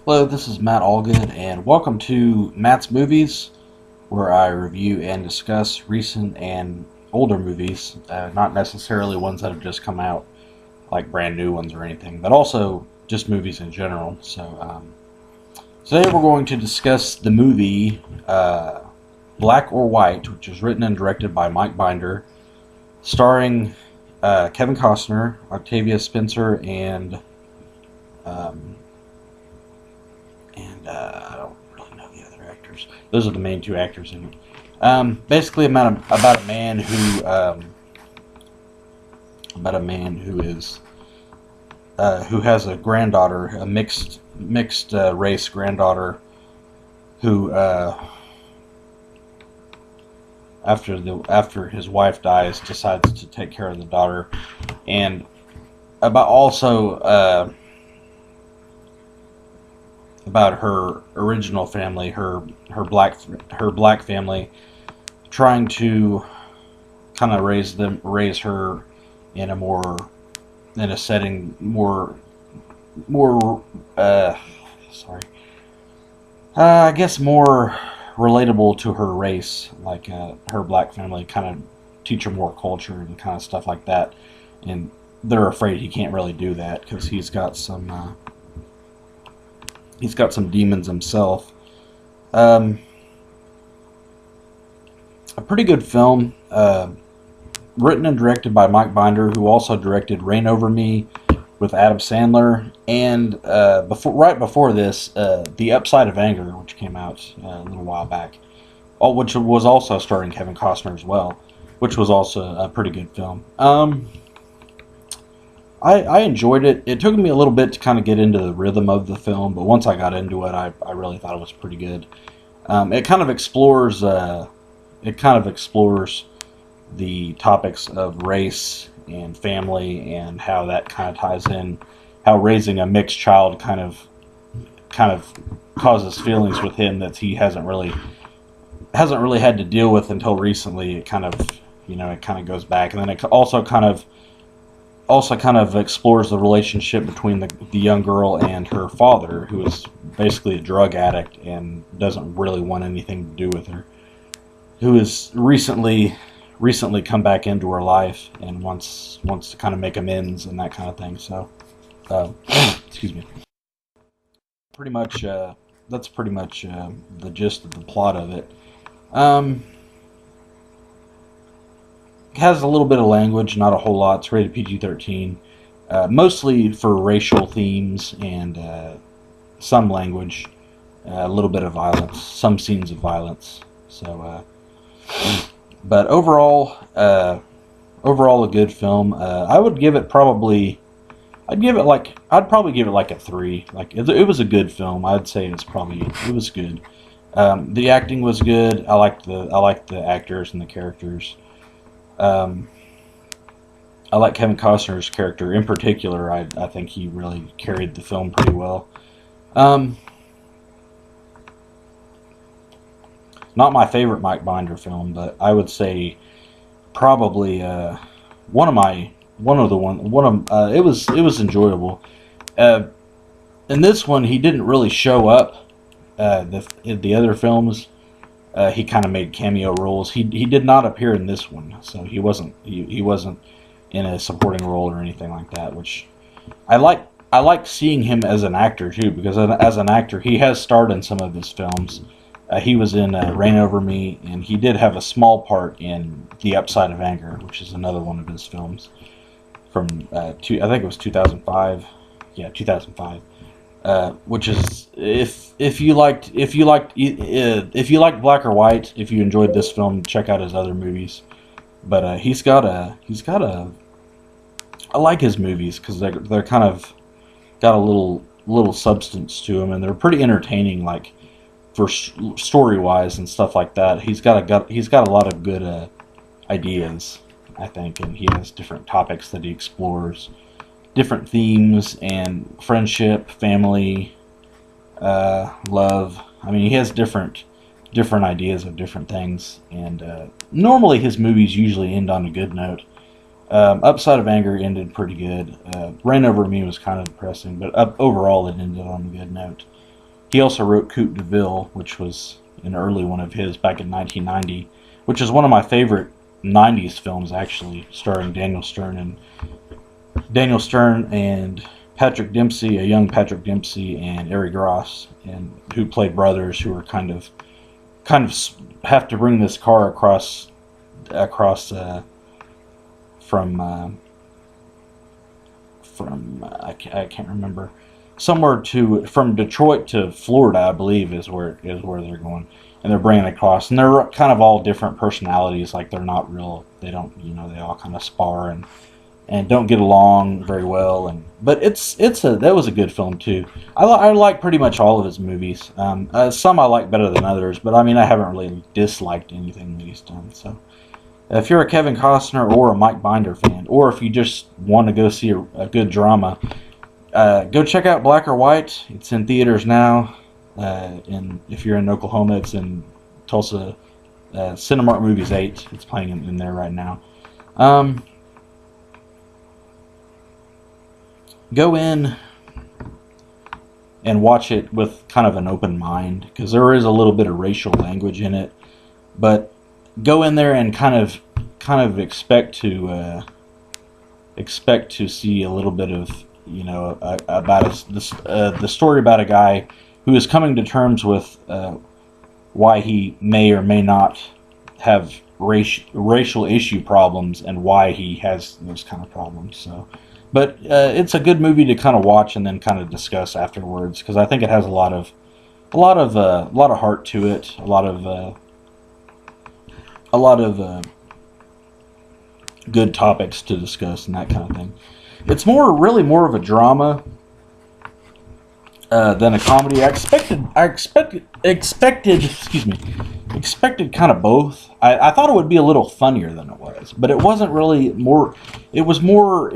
Hello, this is Matt Allgood, and welcome to Matt's Movies, where I review and discuss recent and older movies, not necessarily ones that have just come out, like brand new ones or anything, but also just movies in general. Today we're going to discuss the movie Black or White, which is written and directed by Mike Binder, starring Kevin Costner, Octavia Spencer, um, and I don't really know the other actors. Those are the main two actors in it. Basically, about a man who is who has a granddaughter, a mixed race granddaughter, who after his wife dies decides to take care of the daughter, and about also. About her original family, her black family, trying to kind of raise her in a setting more I guess more relatable to her race, like her black family, kind of teach her more culture and kind of stuff like that, and they're afraid he can't really do that because he's got some demons himself. A pretty good film, written and directed by Mike Binder, who also directed Reign Over Me with Adam Sandler, and right before this, The Upside of Anger, which came out a little while back, which was also starring Kevin Costner as well, which was also a pretty good film. I enjoyed it. It took me a little bit to kind of get into the rhythm of the film, but once I got into it, I really thought it was pretty good. It kind of explores the topics of race and family and how that kind of ties in, how raising a mixed child kind of causes feelings with him that he hasn't really had to deal with until recently. It kind of goes back, and then it also kind of explores the relationship between the young girl and her father, who is basically a drug addict and doesn't really want anything to do with her, who has recently come back into her life and wants to kind of make amends and that kind of thing. So, excuse me. Pretty much, that's pretty much the gist of the plot of it. Has a little bit of language, not a whole lot. It's rated PG-13, mostly for racial themes and some language, a little bit of violence, some scenes of violence. So, but overall a good film. I would give it probably, I'd probably give it like a 3. Like it was a good film. I'd say it was good. The acting was good. I liked the actors and the characters. I like Kevin Costner's character in particular. I think he really carried the film pretty well. Not my favorite Mike Binder film, but I would say probably it was enjoyable. In this one, he didn't really show up. In the other films. He kind of made cameo roles. He did not appear in this one, so he wasn't in a supporting role or anything like that. Which I like. I like seeing him as an actor too, because as an actor, he has starred in some of his films. He was in Reign Over Me, and he did have a small part in The Upside of Anger, which is another one of his films from I think it was 2005. Yeah, 2005. Which is if you liked Black or White, if you enjoyed this film, check out his other movies. But I like his movies because they're kind of got a little substance to them, and they're pretty entertaining. Like for story wise and stuff like that, he's got a lot of good ideas, I think, and he has different topics that he explores. Different themes and friendship, family, love. I mean, he has different ideas of different things, and normally his movies usually end on a good note. Upside of Anger ended pretty good. Reign Over Me was kind of depressing, but overall it ended on a good note. He also wrote Coupe de Ville, which was an early one of his back in 1990, which is one of my favorite 90s films, actually, starring Daniel Stern and Patrick Dempsey, a young Patrick Dempsey, and Ari Gross, and who played brothers who were kind of have to bring this car across from I can't remember, somewhere to from Detroit to Florida, I believe is where they're going, and they're bringing it across, and they're kind of all different personalities. Like they're not real. They don't, they all kind of spar and don't get along very well. But that was a good film too. I like pretty much all of his movies. Some I like better than others, but I mean I haven't really disliked anything that he's done. So if you're a Kevin Costner or a Mike Binder fan, or if you just want to go see a good drama, go check out Black or White. It's in theaters now. And if you're in Oklahoma, it's in Tulsa. Cinemark Movies 8. It's playing in there right now. Go in and watch it with kind of an open mind, because there is a little bit of racial language in it, but go in there and kind of expect to see a little bit of about the story about a guy who is coming to terms with why he may or may not have racial issue problems, and why he has those kind of problems. So, but it's a good movie to kind of watch and then kind of discuss afterwards, because I think it has a lot of heart to it, a lot of good topics to discuss and that kind of thing. It's really more of a drama than a comedy. I expected kind of both. I thought it would be a little funnier than it was, but it wasn't really more. It was more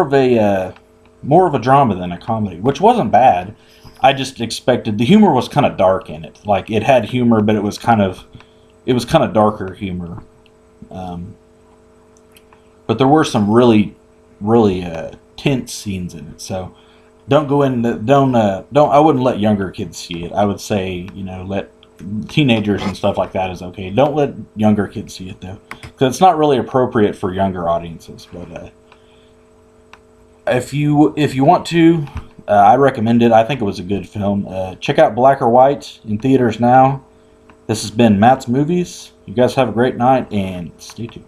of a drama than a comedy, which wasn't bad. I just expected the humor was kind of dark in it. Like it had humor, but it was kind of darker humor. But there were some really tense scenes in it. So don't go in. I wouldn't let younger kids see it. I would say let teenagers and stuff like that is okay. Don't let younger kids see it though, because it's not really appropriate for younger audiences. But if you want to, I recommend it. I think it was a good film. Check out Black or White in theaters now. This has been Matt's Movies. You guys have a great night and stay tuned.